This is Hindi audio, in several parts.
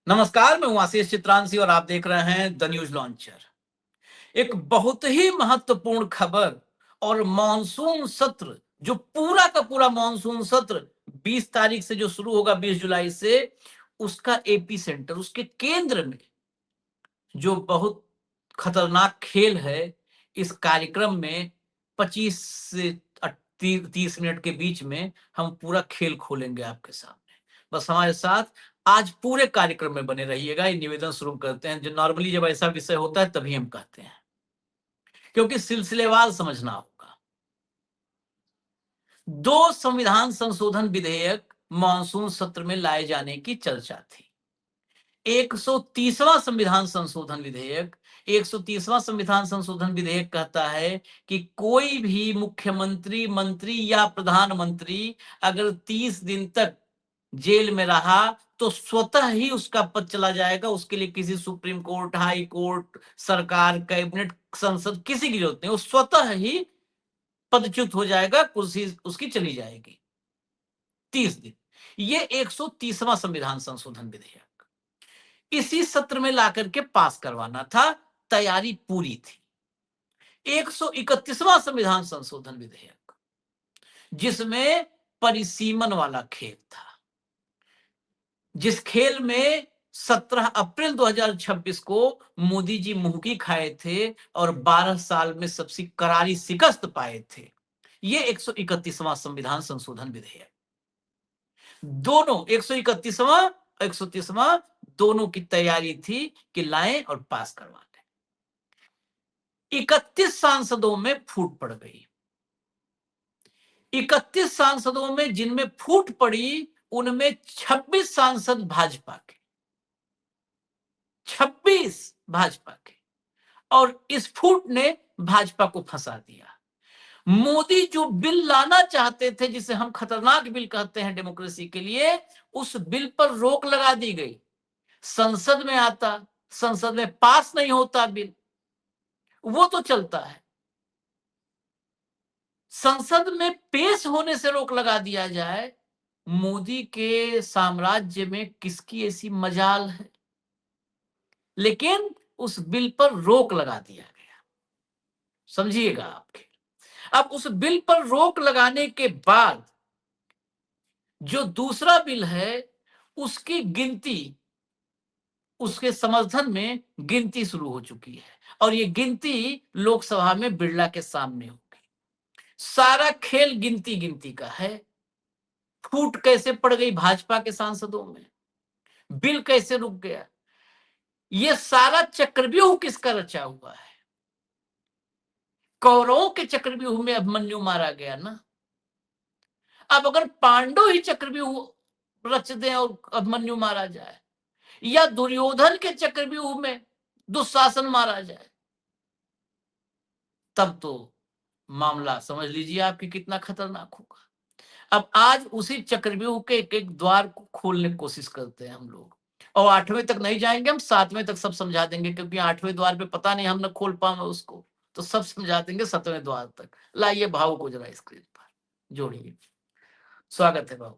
नमस्कार, मैं हूं आशीष चित्रांशी और आप देख रहे हैं द न्यूज लॉन्चर। एक बहुत ही महत्वपूर्ण खबर और मॉनसून सत्र, जो पूरा का पूरा मॉनसून सत्र 20 तारीख से जो शुरू होगा, 20 जुलाई से, उसका एपी सेंटर, उसके केंद्र में जो बहुत खतरनाक खेल है। इस कार्यक्रम में 25 से 30 मिनट के बीच में हम पूरा खेल खोलेंगे आपके सामने। बस हमारे साथ आज पूरे कार्यक्रम में बने रहिएगा। ये निवेदन शुरू करते हैं, जो नॉर्मली जब ऐसा विषय होता है तभी हम कहते हैं, क्योंकि सिलसिलेवार समझना होगा। 2 संविधान संशोधन विधेयक मानसून सत्र में लाए जाने की चर्चा थी। 130वां संविधान संशोधन विधेयक 130वां संविधान संशोधन विधेयक कहता है कि कोई भी मुख्यमंत्री, मंत्री या प्रधानमंत्री अगर 30 दिन तक जेल में रहा तो स्वतः ही उसका पद चला जाएगा। उसके लिए किसी सुप्रीम कोर्ट, हाई कोर्ट, सरकार, कैबिनेट, संसद, किसी की जरूरत नहीं। वो स्वतः ही पदच्युत हो जाएगा, कुर्सी उसकी चली जाएगी 30 दिन। ये 130वां संविधान संशोधन विधेयक इसी सत्र में लाकर के पास करवाना था, तैयारी पूरी थी। 131वां संविधान संशोधन विधेयक, जिसमें परिसीमन वाला खेल था, जिस खेल में 17 अप्रैल 2026 को मोदी जी मुंहकी खाए थे और 12 साल में सबसे करारी शिकस्त पाए थे। ये 131वां संविधान संशोधन विधेयक, दोनों 131वां 130वां दोनों की तैयारी थी कि लाएं और पास करवा लें। 31 सांसदों में फूट पड़ गई। 31 सांसदों में जिनमें फूट पड़ी, उनमें 26 सांसद भाजपा के, 26 भाजपा के, और इस फूट ने भाजपा को फंसा दिया। मोदी जो बिल लाना चाहते थे, जिसे हम खतरनाक बिल कहते हैं डेमोक्रेसी के लिए, उस बिल पर रोक लगा दी गई। संसद में आता, संसद में पास नहीं होता बिल, वो तो चलता है। संसद में पेश होने से रोक लगा दिया जाए, मोदी के साम्राज्य में किसकी ऐसी मजाल है। लेकिन उस बिल पर रोक लगा दिया गया। समझिएगा आपके। अब उस बिल पर रोक लगाने के बाद जो दूसरा बिल है, उसकी गिनती, उसके समर्थन में गिनती शुरू हो चुकी है, और ये गिनती लोकसभा में बिरला के सामने होगी। सारा खेल गिनती गिनती का है। फूट कैसे पड़ गई भाजपा के सांसदों में, बिल कैसे रुक गया, ये सारा चक्रव्यूह किसका रचा हुआ है। कौरवों के चक्रव्यूह में अभिमन्यु मारा गया ना। अब अगर पांडव ही चक्रव्यूह रच दें और अभिमन्यु मारा जाए, या दुर्योधन के चक्रव्यूह में दुशासन मारा जाए, तब तो मामला समझ लीजिए आपकी कितना खतरनाक होगा। अब आज उसी चक्रव्यूह के एक एक द्वार को खोलने की कोशिश करते हैं हम लोग, और 8वें तक नहीं जाएंगे हम, 7वें तक सब समझा देंगे, क्योंकि 8वें द्वार पे पता नहीं हम न खोल पाएंगे उसको, तो सब समझा देंगे 7वें द्वार तक। लाइए भाव को जरा स्क्रीन पर जोड़िए। स्वागत है भाव।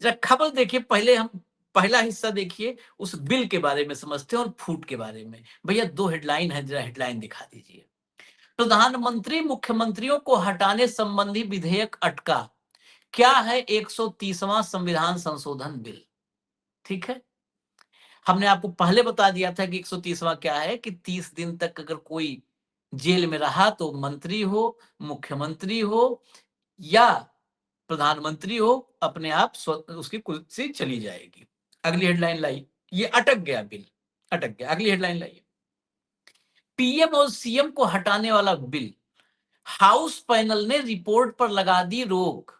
जरा खबर देखिए, पहले हम पहला हिस्सा देखिए, उस बिल के बारे में समझते हैं और फूट के बारे में। भैया 2 हेडलाइन है, जरा हेडलाइन दिखा दीजिए। प्रधानमंत्री मुख्यमंत्रियों को हटाने संबंधी विधेयक अटका। क्या है 130वां संविधान संशोधन बिल। ठीक है, हमने आपको पहले बता दिया था कि 130वां क्या है, कि 30 दिन तक अगर कोई जेल में रहा तो मंत्री हो, मुख्यमंत्री हो या प्रधानमंत्री हो, अपने आप उसकी कुर्सी चली जाएगी। अगली हेडलाइन लाई, ये अटक गया बिल, अटक गया। अगली हेडलाइन लाइए, पीएम और सीएम को हटाने वाला बिल, हाउस पैनल ने रिपोर्ट पर लगा दी रोक,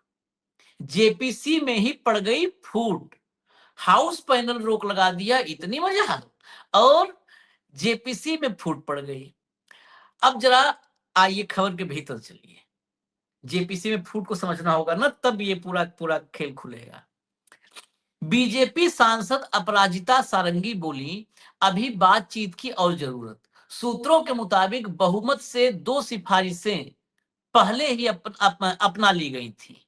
जेपीसी में ही पड़ गई फूट। हाउस पैनल रोक लगा दिया, इतनी मजा, और जेपीसी में फूट पड़ गई। अब जरा आइए खबर के भीतर चलिए। जेपीसी में फूट को समझना होगा ना, तब ये पूरा पूरा खेल खुलेगा। बीजेपी सांसद अपराजिता सारंगी बोली, अभी बातचीत की और जरूरत। सूत्रों के मुताबिक बहुमत से 2 सिफारिशें पहले ही अपना ली गई थी।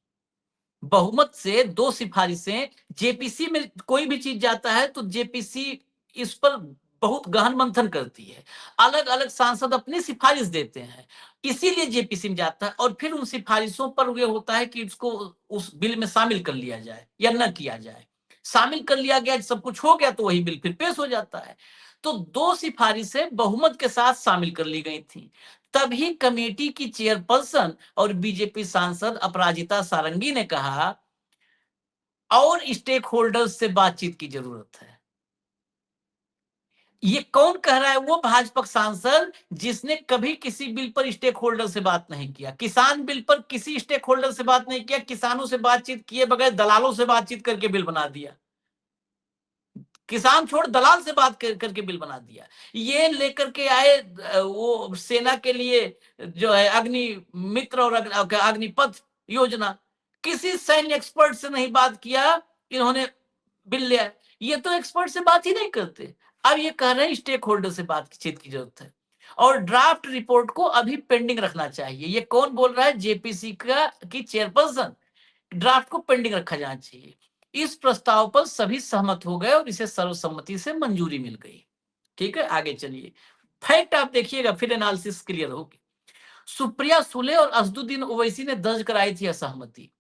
बहुमत से 2 सिफारिशें, जेपीसी में कोई भी चीज जाता है तो जेपीसी इस पर बहुत गहन मंथन करती है, अलग अलग सांसद अपनी सिफारिश देते हैं, इसीलिए जेपीसी में जाता है और फिर उन सिफारिशों पर यह होता है कि उसको उस बिल में शामिल कर लिया जाए या न किया जाए। शामिल कर लिया गया, सब कुछ हो गया तो वही बिल फिर पेश हो जाता है। तो 2 सिफारिशें बहुमत के साथ शामिल कर ली गई थी। तभी कमेटी की चेयरपर्सन और बीजेपी सांसद अपराजिता सारंगी ने कहा और स्टेक होल्डर्स से बातचीत की जरूरत है। ये कौन कह रहा है? वो भाजपा सांसद जिसने कभी किसी बिल पर स्टेक होल्डर से बात नहीं किया, किसान बिल पर किसी स्टेक होल्डर से बात नहीं किया, किसानों से बातचीत किए बगैर दलालों से बातचीत करके बिल बना दिया। किसान छोड़ दलाल से बात करके बिल बना दिया। ये लेकर के आए वो सेना के लिए जो है अग्नि मित्र और अग्निपथ योजना, किसी सैन्य एक्सपर्ट से नहीं बात किया, इन्होंने बिल लिया। ये तो एक्सपर्ट से बात ही नहीं करते। अब ये कह रहे हैं स्टेक होल्डर से बातचीत की जरूरत है और ड्राफ्ट रिपोर्ट को अभी पेंडिंग रखना चाहिए। ये कौन बोल रहा है? जेपीसी का की चेयरपर्सन। ड्राफ्ट को पेंडिंग रखा जाना चाहिए। इस प्रस्ताव पर सभी सहमत हो गए और इसे सर्वसम्मति से मंजूरी मिल गई। ठीक है, आगे चलिए। फैक्ट आप देखिएगा, फिर एनालिसिस क्लियर होगी। सुप्रिया सुले और असदुद्दीन ओवैसी ने दर्ज कराई थी असहमति।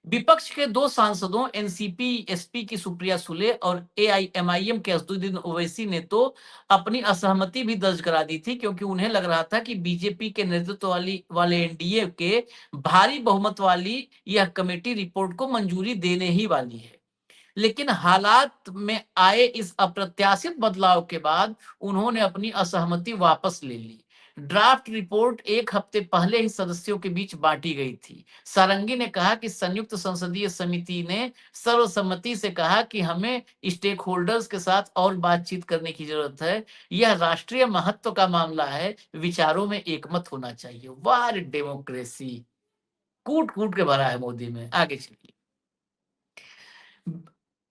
विपक्ष के 2 सांसदों एनसीपी एसपी की सुप्रिया सुले और एआईएमआईएम के असदुद्दीन ओवैसी ने तो अपनी असहमति भी दर्ज करा दी थी, क्योंकि उन्हें लग रहा था कि बीजेपी के नेतृत्व वाले एनडीए के भारी बहुमत वाली यह कमेटी रिपोर्ट को मंजूरी देने ही वाली है। लेकिन हालात में आए इस अप्रत्याशित बदलाव के बाद उन्होंने अपनी असहमति वापस ले ली। ड्राफ्ट रिपोर्ट 1 हफ्ते पहले ही सदस्यों के बीच बांटी गई थी। सारंगी ने कहा कि संयुक्त संसदीय समिति ने सर्वसम्मति से कहा कि हमें स्टेक होल्डर्स के साथ और बातचीत करने की जरूरत है। यह राष्ट्रीय महत्व का मामला है, विचारों में एकमत होना चाहिए। वाह डेमोक्रेसी, कूट कूट के भरा है मोदी में। आगे चलिए।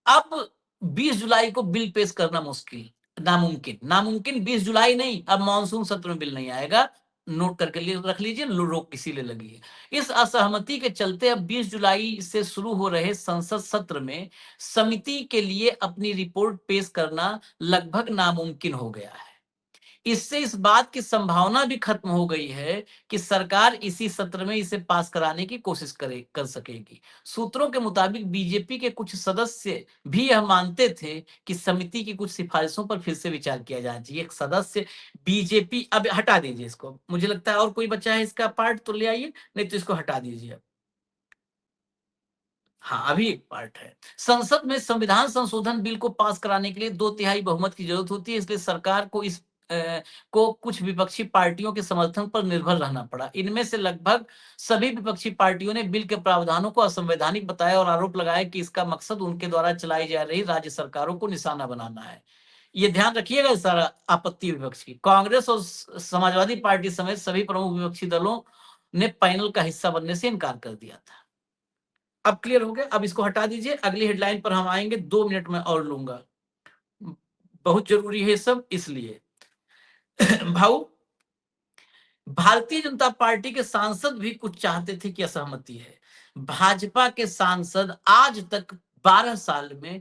अब 20 जुलाई को बिल पेश करना मुश्किल, नामुमकिन। नामुमकिन 20 जुलाई नहीं, अब मानसून सत्र में बिल नहीं आएगा। नोट करके लिए रख लीजिए, रोक इसीलिए लगी है। इस असहमति के चलते अब 20 जुलाई से शुरू हो रहे संसद सत्र में समिति के लिए अपनी रिपोर्ट पेश करना लगभग नामुमकिन हो गया है। इससे इस बात की संभावना भी खत्म हो गई है कि सरकार इसी सत्र में इसे पास कराने की कोशिश कर सकेगी। सूत्रों के मुताबिक बीजेपी के कुछ सदस्य भी यह मानते थे कि समिति की कुछ सिफारिशों पर फिर से विचार किया जाना चाहिए। एक सदस्य बीजेपी, अब हटा दीजिए इसको, मुझे लगता है और कोई बचा है इसका पार्ट तो ले आइए, नहीं तो इसको हटा दीजिए। हाँ, अभी एक पार्ट है। संसद में संविधान संशोधन बिल को पास कराने के लिए 2/3 बहुमत की जरूरत होती है, इसलिए सरकार को को कुछ विपक्षी पार्टियों के समर्थन पर निर्भर रहना पड़ा। इनमें से लगभग सभी विपक्षी पार्टियों ने बिल के प्रावधानों को असंवैधानिक बताया और आरोप लगाया कि इसका मकसद उनके द्वारा चलाई जा रही राज्य सरकारों को निशाना बनाना है। ये ध्यान रखिएगा, सारा आपत्ति विपक्ष की। कांग्रेस और समाजवादी पार्टी समेत सभी प्रमुख विपक्षी दलों ने पैनल का हिस्सा बनने से इनकार कर दिया था। अब क्लियर हो गया। अब इसको हटा दीजिए, अगली हेडलाइन पर हम आएंगे। 2 मिनट में और लूंगा, बहुत जरूरी है सब, इसलिए। भाऊ, भारतीय जनता पार्टी के सांसद भी कुछ चाहते थे कि असहमति है। भाजपा के सांसद आज तक 12 साल में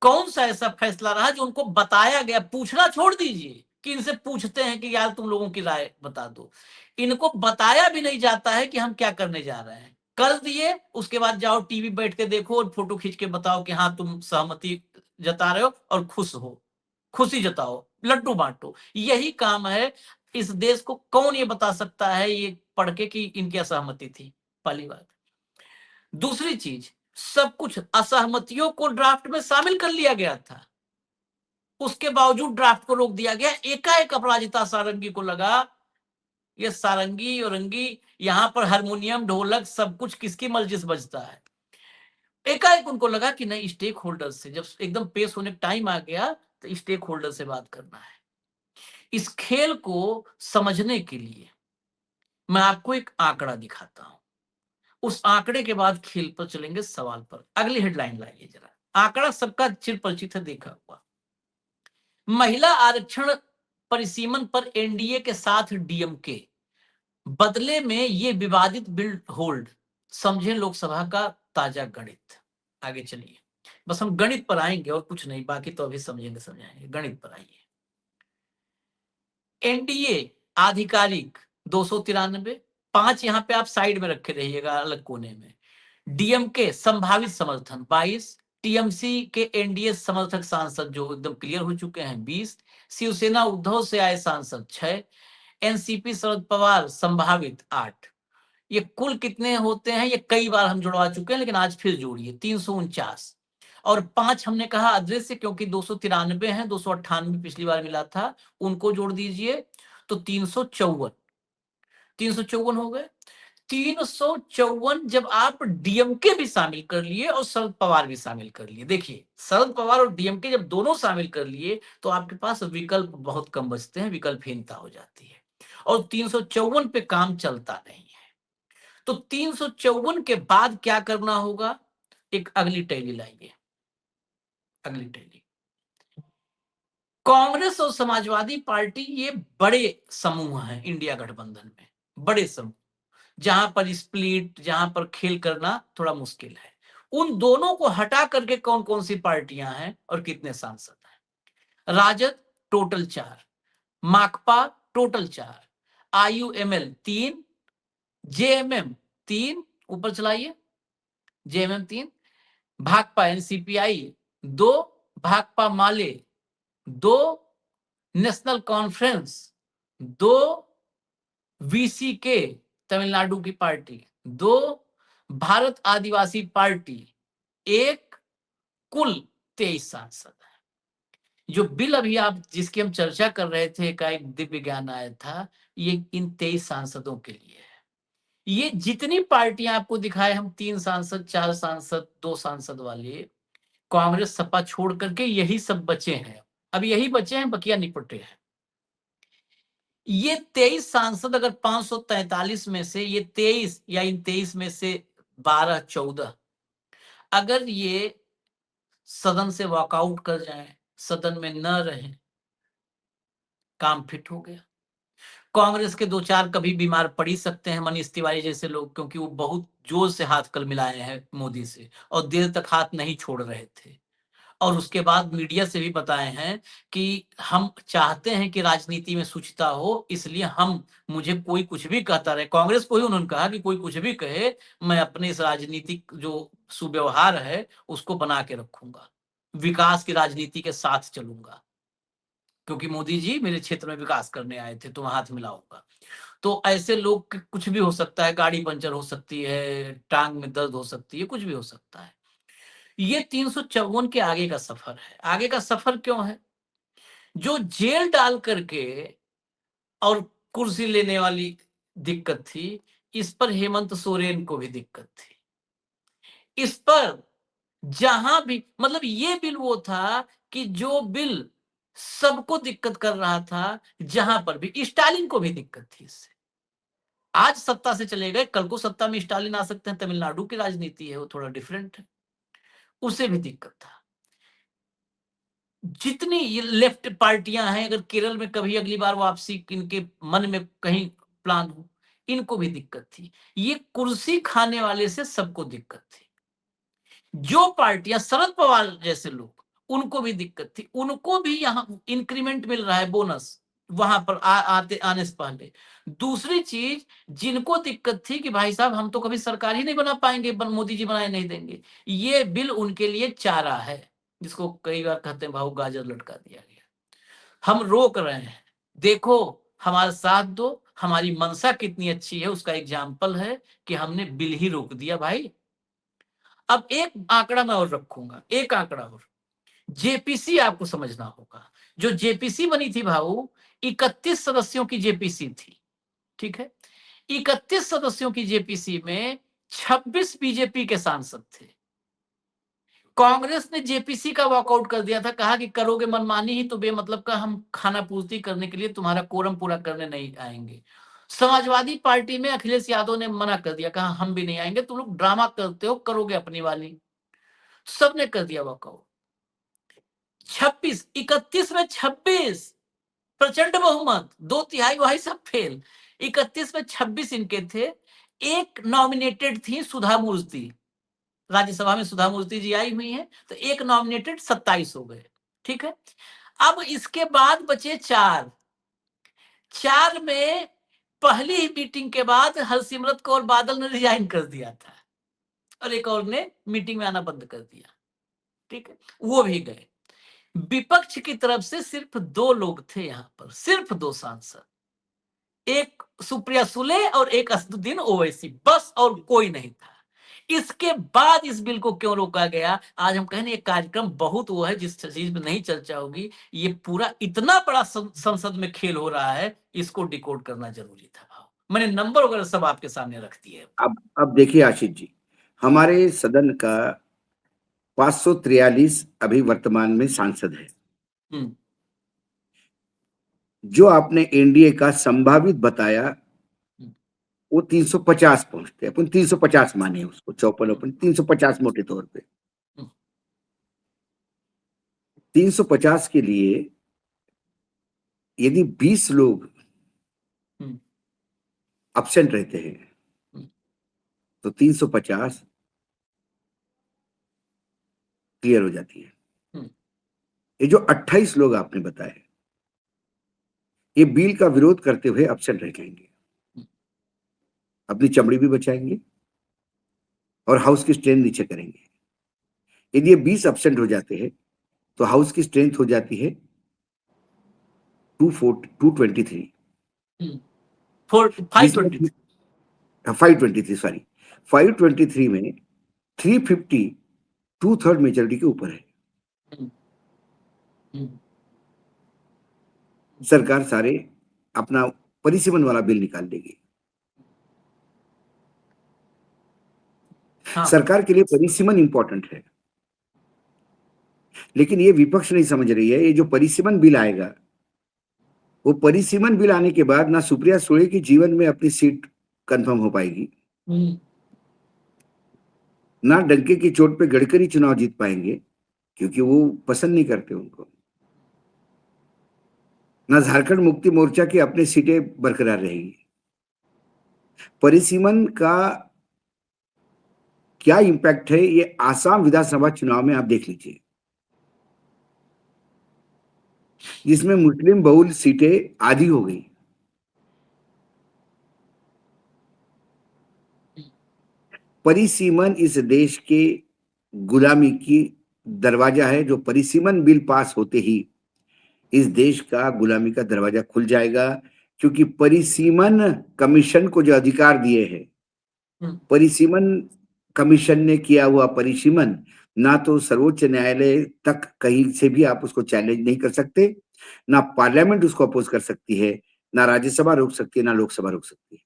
कौन सा ऐसा फैसला रहा जो उनको बताया गया? पूछना छोड़ दीजिए कि इनसे पूछते हैं कि यार तुम लोगों की राय बता दो। इनको बताया भी नहीं जाता है कि हम क्या करने जा रहे हैं। कर दिए, उसके बाद जाओ टीवी बैठ के देखो और फोटो खींच के बताओ कि हाँ तुम सहमति जता रहे हो और खुश हो, खुशी जताओ, लड्डू बांटो। यही काम है। इस देश को कौन ये बता सकता है ये पढ़ के कि इनकी असहमति थी? पहली बात। दूसरी चीज, सब कुछ असहमतियों को ड्राफ्ट में शामिल कर लिया गया था, उसके बावजूद ड्राफ्ट को रोक दिया गया। एकाएक अपराजिता सारंगी को लगा ये सारंगी औरंगी, यहां पर हारमोनियम ढोलक सब कुछ किसकी मर्जी से बजता है। एकाएक उनको लगा कि नहीं, स्टेक होल्डर से जब एकदम पेश होने का टाइम आ गया तो स्टेक होल्डर से बात करना है। इस खेल को समझने के लिए मैं आपको एक आंकड़ा दिखाता हूं, उस आंकड़े के बाद खेल पर चलेंगे, सवाल पर। अगली हेडलाइन लाइए जरा। आंकड़ा सबका चिर परिचित है, देखा हुआ। महिला आरक्षण परिसीमन पर एनडीए के साथ डीएमके, बदले में ये विवादित बिल होल्ड। समझे लोकसभा का ताजा गणित। आगे चलिए, बस हम गणित पर आएंगे और कुछ नहीं, बाकी तो अभी समझाएंगे। गणित पर आइए। एनडीए आधिकारिक 293, 5 यहां पे आप साइड में रखे रहिएगा अलग कोने में। डीएमके संभावित समर्थन 22, टीएमसी के एनडीए समर्थक सांसद जो एकदम क्लियर हो चुके हैं 20, शिवसेना उद्धव से आए सांसद 6, एनसीपी शरद पवार संभावित 8। ये कुल कितने होते हैं, ये कई बार हम जुड़वा चुके हैं, लेकिन आज फिर जोड़िए 349। और 5 हमने कहा अदृश्य, क्योंकि 293 है, 298 पिछली बार मिला था, उनको जोड़ दीजिए तो 354 हो गए। 354 जब आप डीएमके भी शामिल कर लिए और शरद पवार भी शामिल कर लिए, देखिए शरद पवार और डीएमके जब दोनों शामिल कर लिए तो आपके पास विकल्प बहुत कम बचते हैं, विकल्पहीनता हो जाती है और 354 पे काम चलता नहीं है। तो 354 के बाद क्या करना होगा, एक अगली टैली लाइए, अगली टैली। कांग्रेस और समाजवादी पार्टी ये बड़े समूह हैं इंडिया गठबंधन में, बड़े समूह जहां पर स्प्लिट, जहां पर खेल करना थोड़ा मुश्किल है। उन दोनों को हटा करके कौन कौन सी पार्टियां हैं और कितने सांसद हैं? राजद टोटल 4, माकपा टोटल 4, आईयूएमएल 3, जेएमएम 3, ऊपर चलाइए, जेएमएम 3, भाकपा एनसीपीआई 2, भाकपा माले 2, नेशनल कॉन्फ्रेंस 2, वीसीके तमिलनाडु की पार्टी 2, भारत आदिवासी पार्टी 1, कुल 23 सांसद हैं। जो बिल अभी आप जिसकी हम चर्चा कर रहे थे का एक दिव्य ज्ञान आया था, ये इन 23 सांसदों के लिए है। ये जितनी पार्टियां आपको दिखाए, हम 3 सांसद, 4 सांसद, 2 सांसद वाले, कांग्रेस सपा छोड़ करके यही सब बचे हैं। अब यही बचे हैं, बकिया निपटे हैं। ये 23 सांसद अगर 543 में से ये 23 या इन 23 में से 12-14 अगर ये सदन से वॉकआउट कर जाएं, सदन में न रहें, काम फिट हो गया। कांग्रेस के 2-4 कभी बीमार पड़ ही सकते हैं, मनीष तिवारी जैसे लोग, क्योंकि वो बहुत जोर से हाथ कल मिलाए हैं मोदी से और देर तक हाथ नहीं छोड़ रहे थे। और उसके बाद मीडिया से भी बताए हैं कि हम चाहते हैं कि राजनीति में शुचिता हो, इसलिए मुझे कोई कुछ भी कहता रहे। कांग्रेस को ही उन्होंने कहा कि कोई कुछ भी कहे, मैं अपने इस राजनीतिक जो सुव्यवहार है उसको बना के रखूंगा, विकास की राजनीति के साथ चलूंगा, क्योंकि मोदी जी मेरे क्षेत्र में विकास करने आए थे तो मैं हाथ मिलाऊंगा। तो ऐसे लोग कुछ भी हो सकता है, गाड़ी पंचर हो सकती है, टांग में दर्द हो सकती है, कुछ भी हो सकता है। ये 354 के आगे का सफर है। आगे का सफर क्यों है? जो जेल डाल करके और कुर्सी लेने वाली दिक्कत थी, इस पर हेमंत सोरेन को भी दिक्कत थी। इस पर जहां भी, मतलब ये बिल वो था कि जो बिल सबको दिक्कत कर रहा था, जहां पर भी स्टालिन को भी दिक्कत थी इससे। आज सत्ता से चले गए, कल को सत्ता में स्टालिन आ सकते हैं, तमिलनाडु की राजनीति है वो थोड़ा डिफरेंट है, उसे भी दिक्कत था। जितनी ये लेफ्ट पार्टियां हैं, अगर केरल में कभी अगली बार वापसी इनके मन में कहीं प्लान हो, इनको भी दिक्कत थी। ये कुर्सी खाने वाले से सबको दिक्कत थी। जो पार्टियां, शरद पवार जैसे लोग, उनको भी दिक्कत थी, उनको भी यहाँ इंक्रीमेंट मिल रहा है, बोनस वहां पर आने से पहले। दूसरी चीज, जिनको दिक्कत थी कि भाई साहब हम तो कभी सरकार ही नहीं बना पाएंगे, मोदी जी बनाए नहीं देंगे, ये बिल उनके लिए चारा है, जिसको कई बार कहते हैं भाव गाजर लटका दिया गया। हम रोक रहे हैं, देखो हमारा साथ दो, हमारी मनसा कितनी अच्छी है उसका एग्जाम्पल है कि हमने बिल ही रोक दिया भाई। अब एक आंकड़ा मैं और रखूंगा, एक आंकड़ा और, जेपीसी आपको समझना होगा। जो जेपीसी बनी थी भाऊ, 31 सदस्यों की जेपीसी थी, ठीक है। 31 सदस्यों की जेपीसी में 26 बीजेपी के सांसद थे। कांग्रेस ने जेपीसी का वॉकआउट कर दिया था, कहा कि करोगे मनमानी ही तो बेमतलब का हम खाना पूर्ति करने के लिए तुम्हारा कोरम पूरा करने नहीं आएंगे। समाजवादी पार्टी में अखिलेश यादव ने मना कर दिया, कहा हम भी नहीं आएंगे, तुम लोग ड्रामा करते हो, करोगे अपनी वाली। सबने कर दिया वॉकआउट। 26, 31 में 26, प्रचंड बहुमत, 2/3 वही सब फेल। 31 में 26 इनके थे। एक नॉमिनेटेड थी सुधा मूर्ति, राज्यसभा में सुधा मूर्ति जी आई हुई हैं, तो एक नॉमिनेटेड 27 हो गए। ठीक है, अब इसके बाद बचे 4। 4 में पहली ही मीटिंग के बाद हरसिमरत कौर बादल ने रिजाइन कर दिया था और एक और ने मीटिंग में आना बंद कर दिया। ठीक है, वो भी गए। विपक्ष की तरफ से सिर्फ 2 लोग थे यहां पर, सिर्फ 2 सांसद, एक सुप्रिया सुले और एक असदुद्दीन ओवैसी, बस, और कोई नहीं था। इसके बाद इस बिल को क्यों रोका गया? आज हम कहें ये कार्यक्रम बहुत वो है जिस चीज में नहीं चर्चा होगी। ये पूरा इतना बड़ा संसद में खेल हो रहा है, इसको डिकोड करना जरूरी था। भाव मैंने नंबर वगैरह सब आपके सामने रख दिए। अब देखिए आशीष जी, हमारे सदन का 543 अभी वर्तमान में सांसद है। जो आपने एनडीए का संभावित बताया वो 350 पहुंचते, अपन 350 माने उसको, 54 350 मोटे तौर पे। 350 के लिए यदि 20 लोग अब्सेंट रहते हैं तो 350 क्लियर हो जाती है। ये जो 28 लोग आपने बताए, ये बिल का विरोध करते हुए अब्सेंट रह जाएंगे, अपनी चमड़ी भी बचाएंगे और हाउस की स्ट्रेंथ नीचे करेंगे। यदि ये 20 अब्सेंट हो जाते हैं तो हाउस की स्ट्रेंथ हो जाती है 223, 523, सॉरी 523 में 350 2/3 मेजॉरिटी के ऊपर है। सरकार सारे अपना परिसीमन वाला बिल निकाल देगी। सरकार के लिए परिसीमन इंपॉर्टेंट है, लेकिन ये विपक्ष नहीं समझ रही है। ये जो परिसीमन बिल आएगा, वो परिसीमन बिल आने के बाद ना सुप्रिया सुले की जीवन में अपनी सीट कंफर्म हो पाएगी, ना डंके की चोट पे गडकरी चुनाव जीत पाएंगे क्योंकि वो पसंद नहीं करते उनको, ना झारखंड मुक्ति मोर्चा की अपनी सीटें बरकरार रहेगी। परिसीमन का क्या इंपैक्ट है ये आसाम विधानसभा चुनाव में आप देख लीजिए, जिसमें मुस्लिम बहुल सीटें आधी हो गई। परिसीमन इस देश के गुलामी की दरवाजा है। जो परिसीमन बिल पास होते ही इस देश का गुलामी का दरवाजा खुल जाएगा, क्योंकि परिसीमन कमीशन को जो अधिकार दिए हैं, परिसीमन कमीशन ने किया हुआ परिसीमन ना तो सर्वोच्च न्यायालय तक कहीं से भी आप उसको चैलेंज नहीं कर सकते, ना पार्लियामेंट उसको अपोज कर सकती है, ना राज्यसभा रोक सकती है, ना लोकसभा रोक सकती है।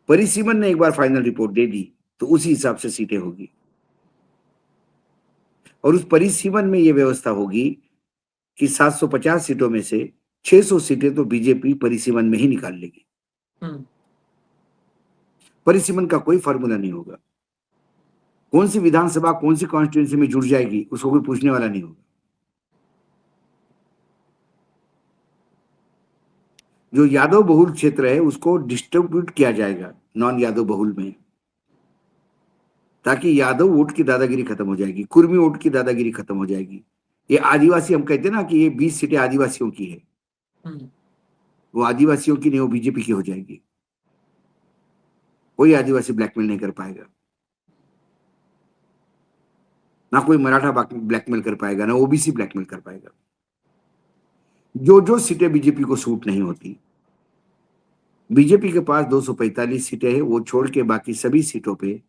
परिसीमन ने एक बार फाइनल रिपोर्ट दे दी तो उसी हिसाब से सीटें होगी, और उस परिसीमन में यह व्यवस्था होगी कि 750 सीटों में से 600 सीटें तो बीजेपी परिसीमन में ही निकाल लेगी। परिसीमन का कोई फार्मूला नहीं होगा। कौन सी विधानसभा कौन सी कॉन्स्टिट्यूंसी में जुड़ जाएगी उसको कोई पूछने वाला नहीं होगा। जो यादव बहुल क्षेत्र है उसको डिस्ट्रीब्यूट किया जाएगा नॉन यादव बहुल में, ताकि यादव वोट की दादागिरी खत्म हो जाएगी, कुर्मी वोट की दादागिरी खत्म हो जाएगी। ये आदिवासी, हम कहते हैं ना कि ये 20 सीटें आदिवासियों की है, वो आदिवासियों की नहीं, वो बीजेपी की हो जाएगी। कोई आदिवासी ब्लैकमेल नहीं कर पाएगा, ना कोई मराठा ब्लैकमेल कर पाएगा, ना ओबीसी ब्लैकमेल कर पाएगा। जो जो सीटें बीजेपी को सूट नहीं होती, बीजेपी के पास 245 सीटें हैं, वो छोड़ के बाकी सभी सीटों पे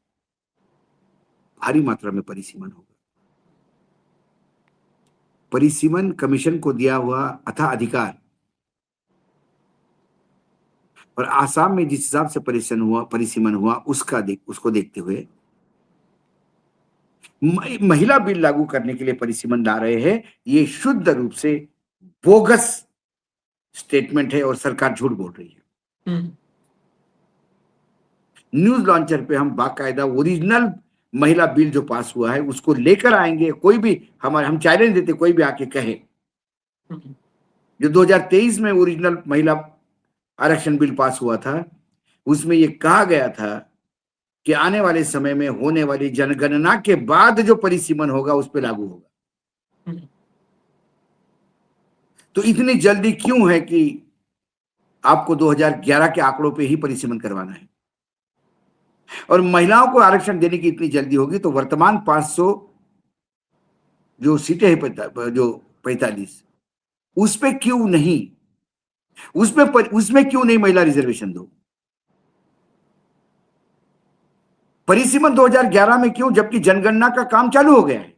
भारी मात्रा में परिसीमन होगा। परिसीमन कमीशन को दिया हुआ अथाह अधिकार, और आसाम में जिस हिसाब से परिसीमन हुआ उसको देखते हुए महिला बिल लागू करने के लिए परिसीमन ला रहे हैं। ये शुद्ध रूप से बोगस स्टेटमेंट है और सरकार झूठ बोल रही है। न्यूज लॉन्चर पे हम बाकायदा ओरिजिनल महिला बिल जो पास हुआ है उसको लेकर आएंगे। कोई भी हम चैलेंज देते, कोई भी आके कहे जो 2023 में ओरिजिनल महिला आरक्षण बिल पास हुआ था उसमें यह कहा गया था कि आने वाले समय में होने वाली जनगणना के बाद जो परिसीमन होगा उस पर लागू होगा। तो इतनी जल्दी क्यों है कि आपको 2011 के आंकड़ों पे ही परिसीमन करवाना है? और महिलाओं को आरक्षण देने की इतनी जल्दी होगी तो वर्तमान 500 जो सीटें हैं, जो 45, उस पे क्यों नहीं, उसमें क्यों नहीं महिला रिजर्वेशन दो? परिसीमन 2011 में क्यों, जबकि जनगणना का काम चालू हो गया है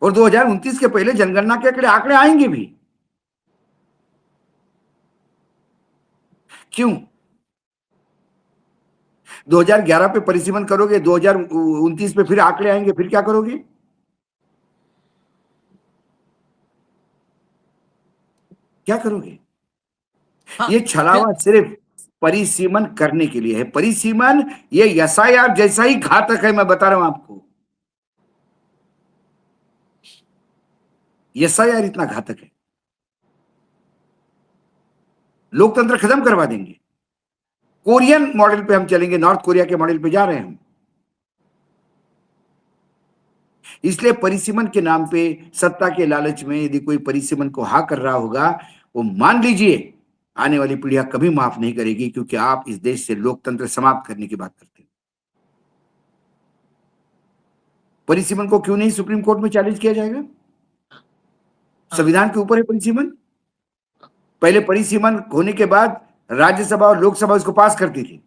और 2029 के पहले जनगणना के आंकड़े आएंगे भी। क्यों 2011 पे परिसीमन करोगे, 2029 पे फिर आंकड़े आएंगे, फिर क्या करोगे? क्या करोगे? हाँ, ये छलावा सिर्फ परिसीमन करने के लिए है। परिसीमन ये एसआईआर जैसा ही घातक है, मैं बता रहा हूं आपको। एसआईआर इतना घातक है, लोकतंत्र खत्म करवा देंगे। कोरियन मॉडल पे हम चलेंगे, नॉर्थ कोरिया के मॉडल पे जा रहे हैं हम। इसलिए परिसीमन के नाम पे, सत्ता के लालच में यदि कोई परिसीमन को हाँ कर रहा होगा, वो मान लीजिए आने वाली पीढ़ियां कभी माफ नहीं करेगी, क्योंकि आप इस देश से लोकतंत्र समाप्त करने की बात करते हैं। परिसीमन को क्यों नहीं सुप्रीम कोर्ट में चैलेंज किया जाएगा? संविधान के ऊपर है परिसीमन। पहले परिसीमन होने के बाद राज्यसभा और लोकसभा उसको पास करती थी,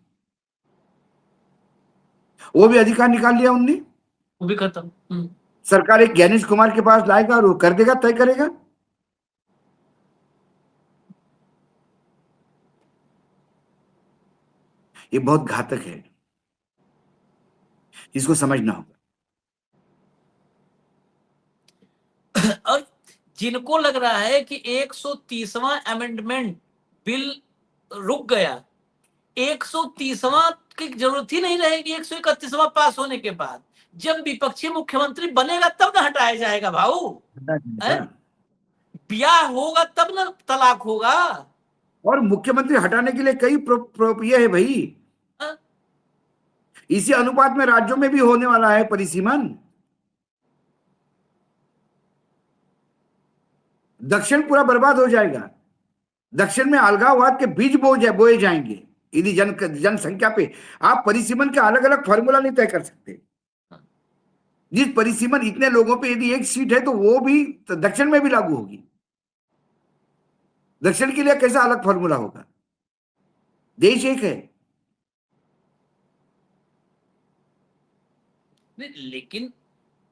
वो भी अधिकार निकाल लिया उनने। वो भी खत्म। सरकार एक ज्ञानेश कुमार के पास लाएगा और वो कर देगा, तय करेगा। ये बहुत घातक है, इसको समझना होगा। और जिनको लग रहा है कि 130वां अमेंडमेंट बिल रुक गया, 130वां की जरूरत ही नहीं रहेगी 131वां पास होने के बाद। जब विपक्षी मुख्यमंत्री बनेगा तब ना हटाया जाएगा भाऊ। ब्याह होगा तब ना तलाक होगा। और मुख्यमंत्री हटाने के लिए कई ये है भाई, हाँ? इसी अनुपात में राज्यों में भी होने वाला है परिसीमन। दक्षिण पूरा बर्बाद हो जाएगा। दक्षिण में अलगाववाद के बीज बोए जाएंगे यदि जनसंख्या पे आप परिसीमन के अलग अलग फॉर्मूला नहीं तय कर सकते। जिस परिसीमन इतने लोगों पे यदि एक सीट है तो वो भी तो दक्षिण में भी लागू होगी। दक्षिण के लिए कैसा अलग फॉर्मूला होगा? देश एक है। लेकिन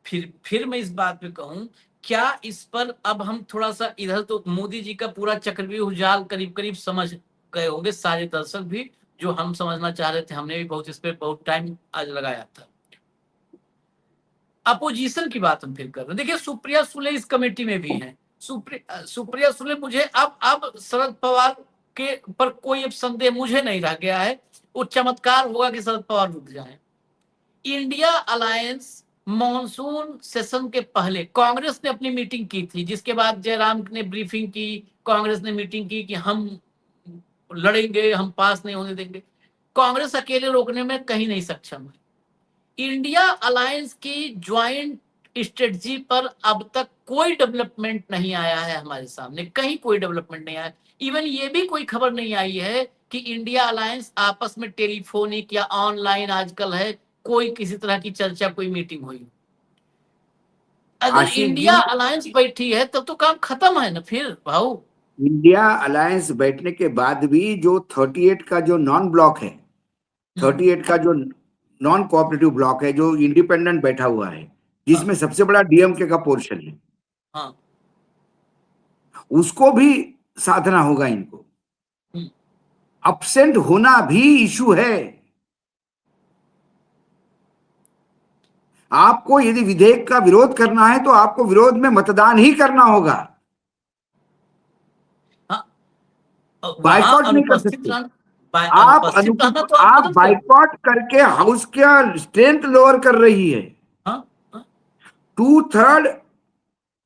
फिर मैं इस बात पे कहूं, क्या इस पर अब हम थोड़ा सा इधर, तो मोदी जी का पूरा चक्रव्यूह जाल करीब करीब समझ गए होंगे सारे दर्शक भी, जो हम समझना चाह रहे थे। हमने भी बहुत इस पे बहुत टाइम आज लगाया था। अपोजिशन की बात हम फिर कर रहे हैं। देखिए, सुप्रिया सुले इस कमेटी में भी हैं। सुप्रिया सुले, मुझे अब शरद पवार के पर कोई अब संदेह मुझे नहीं रह गया है। वो चमत्कार होगा कि शरद पवार रुक जाए। इंडिया अलायंस मॉनसून सेशन के पहले कांग्रेस ने अपनी मीटिंग की थी, जिसके बाद जयराम ने ब्रीफिंग की, कांग्रेस ने मीटिंग की कि हम लड़ेंगे, हम पास नहीं होने देंगे। कांग्रेस अकेले रोकने में कहीं नहीं सक्षम है। इंडिया अलायंस की ज्वाइंट स्ट्रेटजी पर अब तक कोई डेवलपमेंट नहीं आया है हमारे सामने, कहीं कोई डेवलपमेंट नहीं आया। इवन ये भी कोई खबर नहीं आई है कि इंडिया अलायंस आपस में टेलीफोनिक या ऑनलाइन आजकल है, कोई किसी तरह की चर्चा, कोई मीटिंग हुई। अगर आशीष इंडिया जी, अलायंस बैठी है तब तो काम खत्म है ना फिर भाऊ। इंडिया अलायंस बैठने के बाद भी जो 38 का जो नॉन ब्लॉक है, 38 का जो नॉन कोऑपरेटिव ब्लॉक है, जो इंडिपेंडेंट बैठा हुआ है, जिसमें सबसे बड़ा डीएमके का पोर्शन है, हाँ, उसको भी साधना होगा इनको। हम्म, अपसेंट होना भी इशू है। आपको यदि विधेयक का विरोध करना है तो आपको विरोध में मतदान ही करना होगा, हाँ, वहां बाइकआउट नहीं कर अनुपस्थित सकते। रहना, आप अनुपस्थित रहना तो आप आप मदद करो। बाइकआउट करके हाउस का स्ट्रेंथ लोअर कर रही है। हाँ, हाँ, 2/3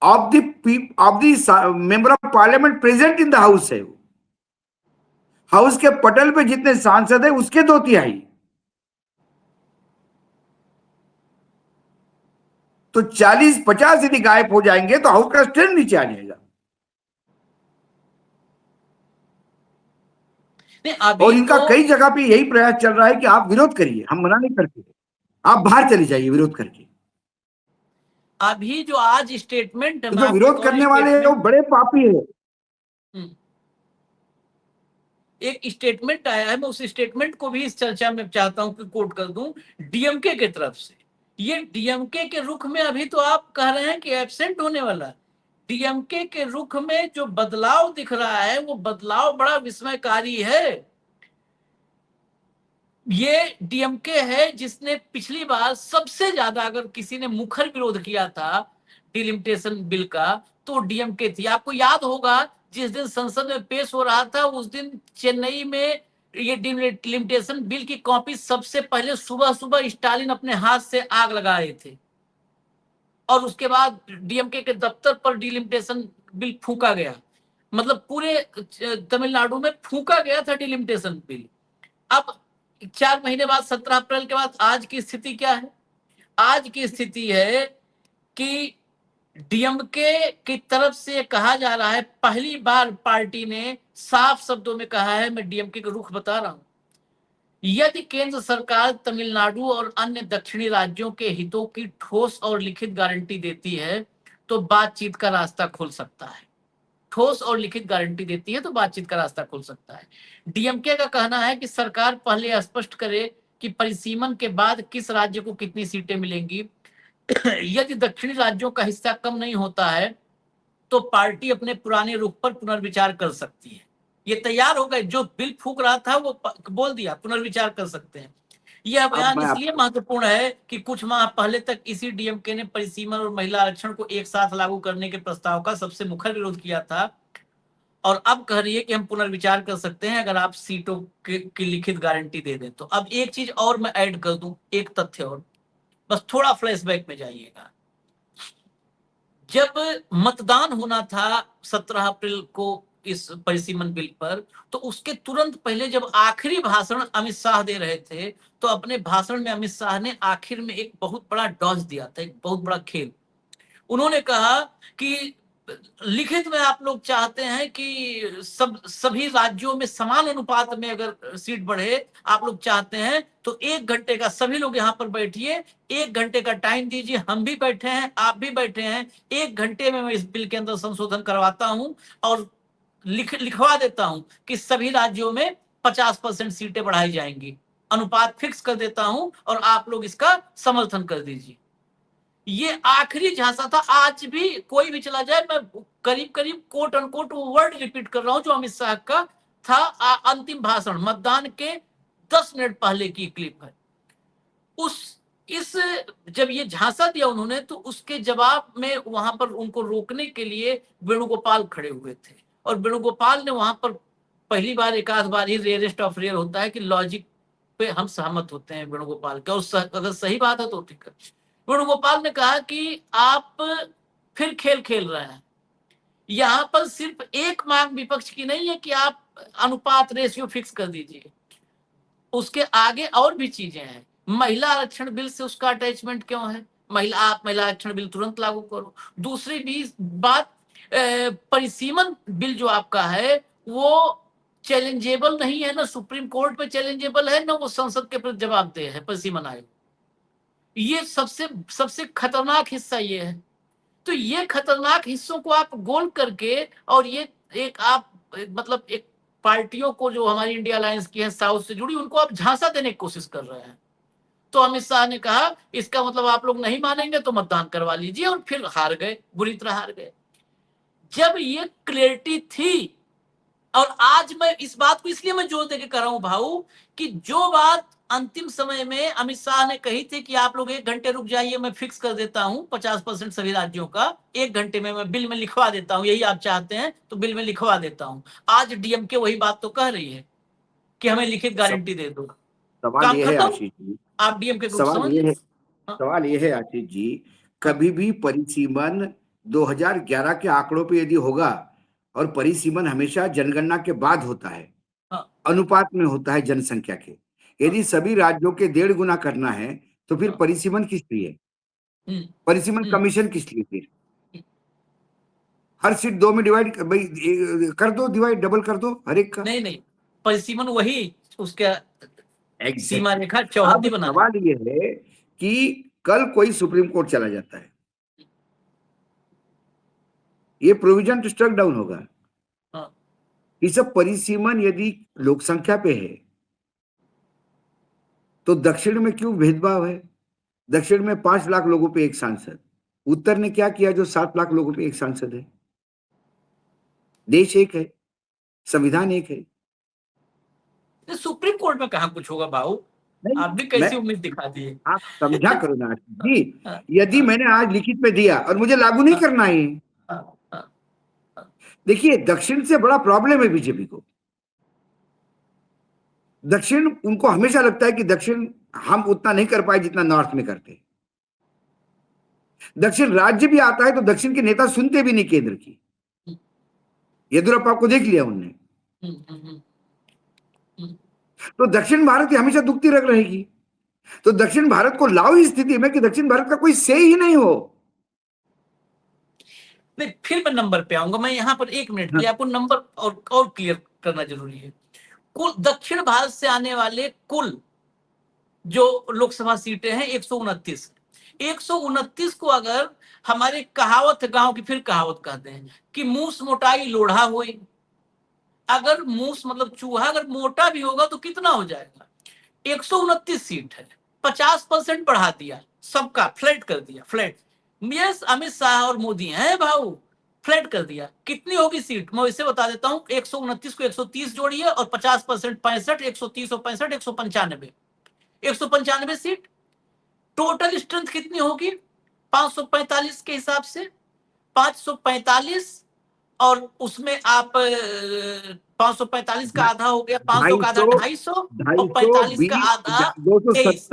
of the member of parliament present in the house है। हाउस के पटल पे जितने सांसद है उसके 2/3 तो 40-50 यदि गायब हो जाएंगे तो हाउस का स्टैंड नीचे आ जाएगा। नहीं, अभी और इनका तो कई जगह पे यही प्रयास चल रहा है कि आप विरोध करिए, हम मना नहीं करते, आप बाहर चले जाइए विरोध करके। अभी जो आज स्टेटमेंट, तो मैं जो आपको एक विरोध और करने वाले हैं वो स्टेटमेंट, बड़े पापी है। एक स्टेटमेंट आया है, मैं उस स्टेटमेंट को भी इस चर्चा में चाहता हूं कि कोट कर दूं, डीएमके की तरफ से। ये डीएमके के रुख में अभी तो आप कह रहे हैं कि एब्सेंट होने वाला, डीएमके के रुख में जो बदलाव दिख रहा है वो बदलाव बड़ा विस्मयकारी है। ये डीएमके है जिसने पिछली बार सबसे ज्यादा, अगर किसी ने मुखर विरोध किया था डिलिमिटेशन बिल का, तो डीएमके थी। आपको याद होगा जिस दिन संसद में पेश हो रहा था उस दिन चेन्नई में ये डिलिमिटेशन बिल की कॉपी सबसे पहले सुबह सुबह स्टालिन अपने हाथ से आग लगाए थे, और उसके बाद डीएमके के दफ्तर पर डिलिमिटेशन बिल फूका गया। मतलब पूरे तमिलनाडु में फूका गया था डिलिमिटेशन बिल। अब 4 महीने बाद 17 अप्रैल के बाद आज की स्थिति क्या है? आज की स्थिति है कि डीएमके की तरफ से कहा जा रहा है, पहली बार पार्टी ने साफ शब्दों में कहा है, मैं डीएमके का रुख बता रहा हूं, यदि केंद्र सरकार तमिलनाडु और अन्य दक्षिणी राज्यों के हितों की ठोस और लिखित गारंटी देती है तो बातचीत का रास्ता खुल सकता है। ठोस और लिखित गारंटी देती है तो बातचीत का रास्ता खुल सकता है। डीएमके का कहना है कि सरकार पहले स्पष्ट करे कि परिसीमन के बाद किस राज्य को कितनी सीटें मिलेंगी। यदि दक्षिणी राज्यों का हिस्सा कम नहीं होता है तो पार्टी अपने पुराने रुख पर पुनर्विचार कर सकती है। ये तैयार हो गए, जो बिल फूक रहा था वो बोल दिया पुनर्विचार कर सकते हैं। यह अब बयान मैं इसलिए महत्वपूर्ण है कि कुछ माह पहले तक इसी डीएमके ने परिसीमन और महिला आरक्षण को एक साथ लागू करने के प्रस्ताव का सबसे मुखर विरोध किया था, और अब कह रही है कि हम पुनर्विचार कर सकते हैं अगर आप सीटों की लिखित गारंटी दे दें तो। अब एक चीज और मैं ऐड कर दूं, एक तथ्य और, बस थोड़ा फ्लैशबैक में जाइएगा। जब मतदान होना था 17 अप्रैल को इस परिसीमन बिल पर, तो उसके तुरंत पहले जब आखिरी भाषण अमित शाह दे रहे थे, तो अपने भाषण में अमित शाह ने आखिर में एक बहुत बड़ा डॉज दिया था, एक बहुत बड़ा खेल। उन्होंने कहा कि लिखित में आप लोग चाहते हैं कि सभी राज्यों में समान अनुपात में अगर सीट बढ़े, आप लोग चाहते हैं तो 1 घंटे का सभी लोग यहाँ पर बैठिए, 1 घंटे का टाइम दीजिए, हम भी बैठे हैं, आप भी बैठे हैं, 1 घंटे में मैं इस बिल के अंदर संशोधन करवाता हूं और लिखवा देता हूं कि सभी राज्यों में 50% सीटें बढ़ाई जाएंगी, अनुपात फिक्स कर देता हूं और आप लोग इसका समर्थन कर दीजिए। ये आखिरी झांसा था। आज भी कोई भी चला जाए, मैं करीब करीब कोट अनकोट वो वर्ड रिपीट कर रहा हूं जो अमित शाह का था। अंतिम भाषण मतदान के 10 मिनट पहले की क्लिप है। उस इस जब ये झांसा दिया उन्होंने, तो उसके जवाब में वहां पर उनको रोकने के लिए वेणुगोपाल खड़े हुए थे, और वेणुगोपाल ने वहां पर पहली बार, एक आध बार ही, रेयरेस्ट ऑफ रेयर होता है कि लॉजिक पे हम सहमत होते हैं वेणुगोपाल के, और अगर सही बात है तो ठीक है। वेणुगोपाल ने कहा कि आप फिर खेल खेल रहे हैं, यहां पर सिर्फ एक मांग विपक्ष की नहीं है कि आप अनुपात रेशियो फिक्स कर दीजिए, उसके आगे और भी चीजें हैं। महिला आरक्षण बिल से उसका अटैचमेंट क्यों है? आप महिला आरक्षण बिल तुरंत लागू करो। दूसरी भी बात, परिसीमन बिल जो आपका है वो चैलेंजेबल नहीं है, ना सुप्रीम कोर्ट पे चैलेंजेबल है, ना वो संसद के प्रति जवाबदेह है परिसीमन आयोग। ये सबसे सबसे खतरनाक हिस्सा ये है। तो ये खतरनाक हिस्सों को आप गोल करके, और ये एक आप मतलब एक पार्टियों को जो हमारी इंडिया अलायंस की है साउथ से जुड़ी, उनको आप झांसा देने की कोशिश कर रहे हैं। तो अमित शाह ने कहा इसका मतलब आप लोग नहीं मानेंगे तो मतदान करवा लीजिए, और फिर हार गए, बुरी तरह हार गए। जब ये क्लियरिटी थी, और आज मैं इस बात को इसलिए मैं जोर देके कर रहा हूं भाऊ, कि जो बात अंतिम समय में अमित शाह ने कही थी कि आप लोग 1 घंटे रुक जाइए, मैं फिक्स कर देता हूं 50% सभी राज्यों का, 1 घंटे में मैं बिल में लिखवा देता हूं, यही आप चाहते हैं तो बिल में लिखवा देता हूं। आज डीएमके वही बात तो कह रही है कि हमें लिखित गारंटी दे दो, सवाल काम ये है खत्म। आशीष जी, आप डीएमके को सवाल समझ ये लीजिए। है हाँ, सवाल ये है आशीष जी, हाँ, कभी भी परिसीमन 2011 के आंकड़ों पे यदि होगा, और परिसीमन हमेशा जनगणना के बाद होता है, हाँ, अनुपात में होता है जनसंख्या के। हाँ, यदि सभी राज्यों के 1.5 गुना करना है तो फिर हाँ। परिसीमन किस लिए? परिसीमन कमीशन किस लिए फिर? हर सीट 2 में डिवाइड भाई कर दो, डिवाइड डबल कर दो हर एक का। नहीं नहीं, परिसीमन वही उसका सीमा एग्जैक्टली। रेखा अब चौहद्दी बना है। सवाल ये है कि कल कोई सुप्रीम कोर्ट चला जाता है, ये प्रोविजन तो स्ट्रक डाउन होगा। हाँ, ये सब परिसीमन यदि लोक संख्या पे है तो दक्षिण में क्यों भेदभाव है? दक्षिण में 5 लाख लोगों पे एक सांसद, उत्तर ने क्या किया जो 7 लाख लोगों पे एक सांसद है? देश एक है, संविधान एक है। तो सुप्रीम कोर्ट में कहाँ कुछ होगा भाऊ, नहीं, आप भी मैं कैसी उम्मीद दिखा दिए। आप समझा करो ना जी। हाँ, यदि हाँ, मैंने आज लिखित में दिया और मुझे लागू नहीं हाँ, करना है, हाँ, हाँ, देखिए दक्षिण से बड़ा प्रॉब्लम है बीजेपी को। दक्षिण, उनको हमेशा लगता है कि दक्षिण हम उतना नहीं कर पाए जितना नॉर्थ में करते। दक्षिण राज्य भी आता है तो दक्षिण के नेता सुनते भी नहीं केंद्र की। येदियुरप्पा को देख लिया उनने। हम्म, हम्म, हम्म। तो दक्षिण भारत की हमेशा दुखती रख रहेगी। तो दक्षिण भारत को लाओ इस स्थिति में कि दक्षिण भारत का कोई से ही नहीं हो। नहीं, फिर मैं नंबर पे आऊंगा। मैं यहाँ पर 1 मिनट के हाँ, लिए आपको नंबर और क्लियर करना जरूरी है। कुल दक्षिण भारत से आने वाले कुल जो लोकसभा सीटें हैं 129। 129 को अगर हमारे कहावत, गांव की फिर कहावत कहते हैं कि मूस मोटाई लोढ़ा होई। अगर मूस मतलब चूहा अगर मोटा भी होगा तो कितना हो जाएगा? 129 सीट है, 50% बढ़ा दिया, सबका फ्लैट कर दिया, फ्लैट। यस, अमित शाह और मोदी हैं भाऊ, फ्लैट कर दिया। कितनी होगी सीट मैं इसे बता देता हूं। 129 को 130 जोड़िए और 50% 65, 130 और 65 195, 195 सीट। टोटल स्ट्रेंथ कितनी होगी 545 के हिसाब से? 545 और उसमें आप 545 का आधा हो गया, 500 का आधा 250, 250 और 45 का 220, आधा 23,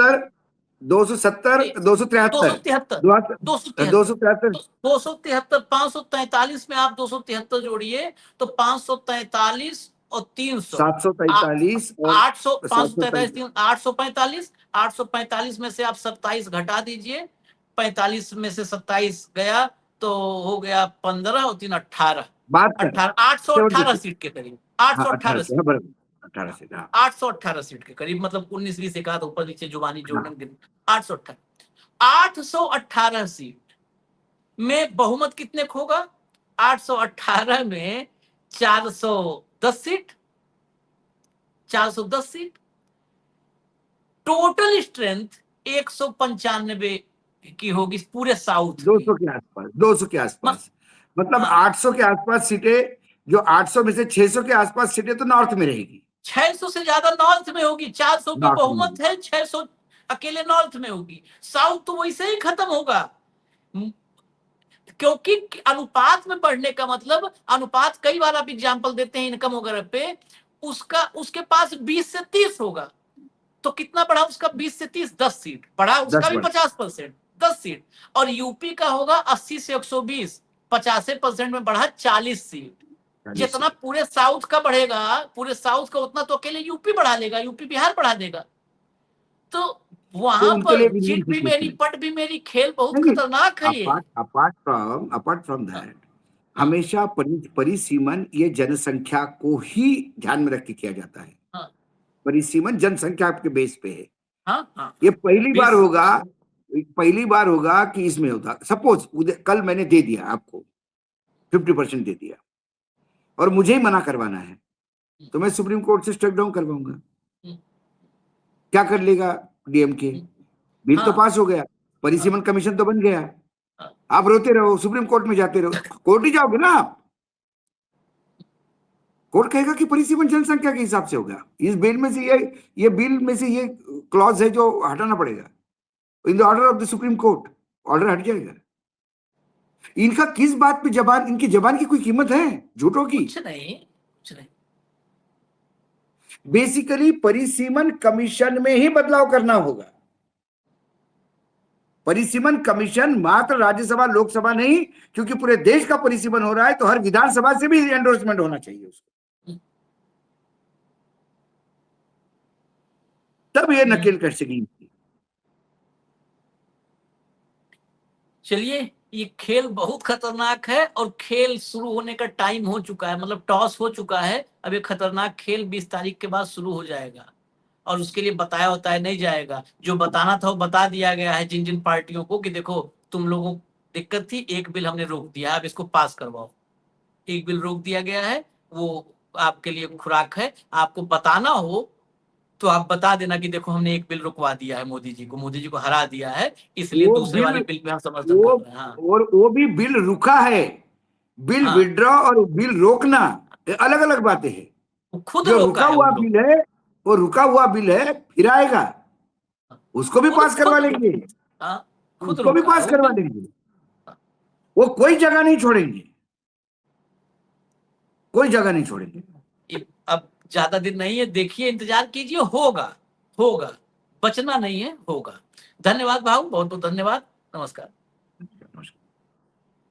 270, 270, 273, 273, 273। 273, 543 में आप 273 जोड़िए तो 543 और 300, 743 और 800, 543 743। 845, 845 में से आप 27 घटा दीजिए, 45 में से 27 गया तो हो गया 15 और 3 18, 72, 18, 818 सीट के करीब, हाँ 18 818 से, सीट, हाँ बराबर, 18 से, हाँ। 818 सीट के करीब, मतलब 19-20 एक आध ऊपर नीचे जुबानी जोड़ने, 818 सीट में बहुमत कितने को होगा? 818 में 410 सीट, 410 सीट। टोटल स्ट्रेंथ 195 की होगी पूरे साउथ की। 200 के आसपास, 200 के आसपास, मतलब हाँ, 800 के आसपास सीटें, जो 800 में से 600 के आसपास सीटें तो नॉर्थ में रहेगी। 600 से ज्यादा नॉर्थ में होगी। 400 पे नॉर्थ में बहुमत होगी। है, 600 अकेले नॉर्थ में होगी। साउथ तो वैसे ही खत्म होगा, क्योंकि अनुपात में बढ़ने का मतलब, अनुपात कई बार आप एग्जांपल देते हैं इनकम वगैरह पे, उसका उसके पास 20 से 30 होगा तो कितना बढ़ा उसका? 20 से 30, 10 सीट बढ़ा, 10 उसका भी वर्ष 50%, 10 सीट। और यूपी का होगा 80 से 120, 50% में बढ़ा 40 सीट। 40 जितना सीटें। पूरे साउथ का बढ़ेगा, पूरे साउथ का उतना तो अकेले यूपी बढ़ा लेगा, यूपी बिहार बढ़ा देगा। तो तो वहां उनके लिए पर विन विन चिट भी मेरी सिचुएशन पट भी मेरी, खेल बहुत है। खतरनाक है ये। अपार्ट फ्रॉम हाँ, दैट, हाँ, हमेशा परिसीमन ये जनसंख्या को ही ध्यान में रख के किया जाता है। हाँ, परिसीमन जनसंख्या के बेस पे है। हाँ, हाँ, ये हाँ, पहली बार होगा कि इसमें होता, सपोज कल मैंने दे दिया आपको 50% दे दिया और मुझे ही मना करवाना है तो मैं सुप्रीम कोर्ट से स्ट्रक डाउन करवाऊंगा। क्या कर लेगा डीएमके? बिल तो हाँ, पास हो गया, हाँ, परिसीमन कमीशन तो बन गया। हाँ। आप रोते रहो, सुप्रीम कोर्ट में जाते रहो, कोर्ट ही जाओगे ना आप। कोर्ट कहेगा कि परिसीमन जनसंख्या के हिसाब से होगा। इस बिल में से ये बिल में से ये क्लॉज है जो हटाना पड़ेगा। In the order of the supreme court order हट जाएगा। इनका किस बात पे जबान, इनकी जबान की कोई कीमत है झूठों की? कुछ नहीं, कुछ नहीं। बेसिकली परिसीमन कमीशन में ही बदलाव करना होगा। परिसीमन कमीशन मात्र राज्यसभा लोकसभा नहीं, क्योंकि पूरे देश का परिसीमन हो रहा है तो हर विधानसभा से भी एंडोर्समेंट होना चाहिए उसको, तब ये नकेल कट सकेगी। चलिए, ये खेल बहुत खतरनाक है और खेल शुरू होने का टाइम हो चुका है, मतलब टॉस हो चुका है। अब ये खतरनाक खेल 20 तारीख के बाद शुरू हो जाएगा और उसके लिए बताया होता है नहीं जाएगा। जो बताना था वो बता दिया गया है जिन जिन पार्टियों को कि देखो तुम लोगों को दिक्कत थी, एक बिल हमने रोक दिया, अब इसको पास करवाओ। एक बिल रोक दिया गया है, वो आपके लिए खुराक है। आपको बताना हो तो आप बता देना कि देखो हमने एक बिल रुकवा दिया है, मोदी जी को हरा दिया है, इसलिए वो दूसरे बिल वाले बिल पे हम समर्थन वो कर रहे हैं। हाँ और वो भी बिल रुका है। बिल हाँ, विड्रॉ और बिल रोकना अलग अलग बातें हैं। वो खुद जो रोका रुका है हुआ उन लोग। बिल है, वो रुका हुआ बिल है, फिर आएगा, उसको भी खुद पास करवा खुद लेंगे। हाँ, खुद उसको भी रोका है पास वो करवा बिल। लेंगे। वो कोई जगह नहीं छोड़ेंगे, कोई जगह नहीं छोड़ेंगे। अब ज्यादा दिन नहीं है, देखिए इंतजार कीजिए, होगा होगा, बचना नहीं है, होगा। धन्यवाद भाऊ, बहुत बहुत धन्यवाद, नमस्कार।